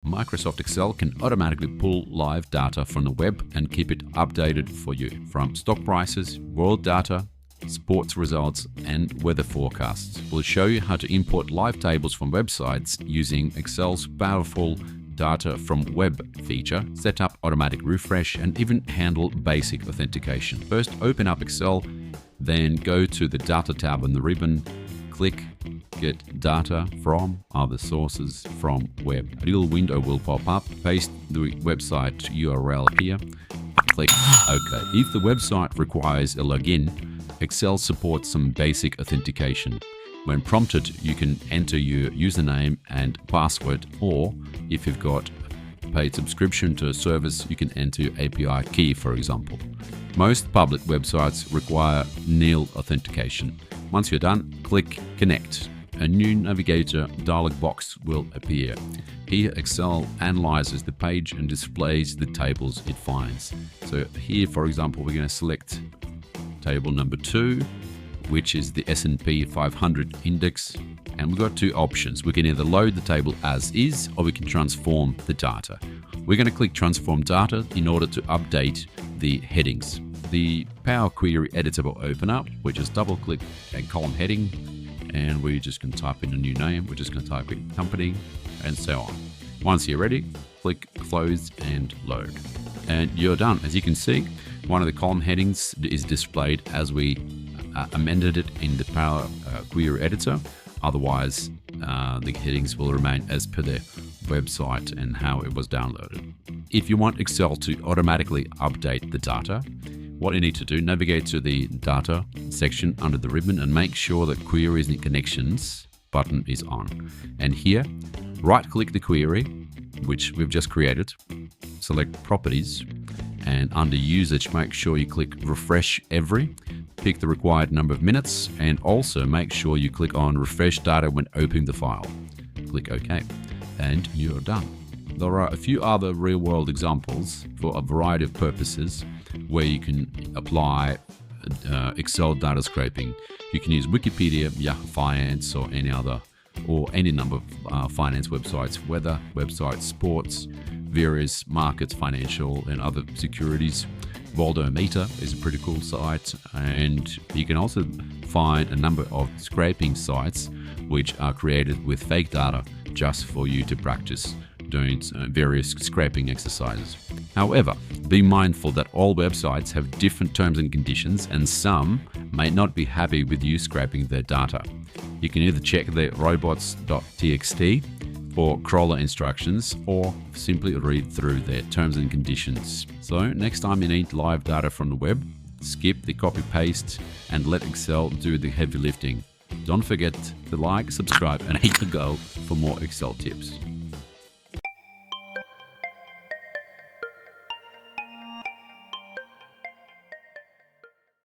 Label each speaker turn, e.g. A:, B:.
A: Microsoft Excel can automatically pull live data from the web and keep it updated for you, from stock prices, world data, sports results, and weather forecasts. We'll show you how to import live tables from websites using Excel's powerful data from web feature, set up automatic refresh, and even handle basic authentication. First, open up Excel, then go to the Data tab on the ribbon, click Get Data from Other Sources from Web. A little window will pop up. Paste the website URL here. Click OK. If the website requires a login, Excel supports some basic authentication. When prompted, you can enter your username and password, or if you've got a paid subscription to a service, you can enter your API key, for example. Most public websites require nil authentication. Once you're done, click Connect. A new navigator dialog box will appear. Here, Excel analyzes the page and displays the tables it finds. So here, for example, we're going to select table number 2, which is the S&P 500 index. And we've got two options. We can either load the table as is, or we can transform the data. We're going to click Transform Data in order to update the headings. The Power Query editor will open up. We just double click a column heading, and we're just going to type in a new name. We're just going to type in company, and so on. Once you're ready, click Close and Load. And you're done. As you can see, one of the column headings is displayed as we amended it in the Power Query editor. Otherwise, the headings will remain as per the website and how it was downloaded. If you want Excel to automatically update the data, what you need to do, navigate to the Data section under the ribbon and make sure that Queries and Connections button is on. And here, right-click the query, which we've just created, select Properties, and under Usage, make sure you click Refresh Every, pick the required number of minutes, and also make sure you click on Refresh Data when opening the file. Click OK, and you're done. There are a few other real-world examples for a variety of purposes where you can apply Excel data scraping. You can use Wikipedia, Yahoo Finance, or any number of finance websites, weather websites, sports, various markets, financial and other securities. World.gov is a pretty cool site, and you can also find a number of scraping sites which are created with fake data just for you to practice doing various scraping exercises. However, be mindful that all websites have different terms and conditions, and some may not be happy with you scraping their data. You can either check the robots.txt for crawler instructions, or simply read through their terms and conditions. So next time you need live data from the web, skip the copy paste and let Excel do the heavy lifting. Don't forget to like, subscribe, and hit the go for more Excel tips.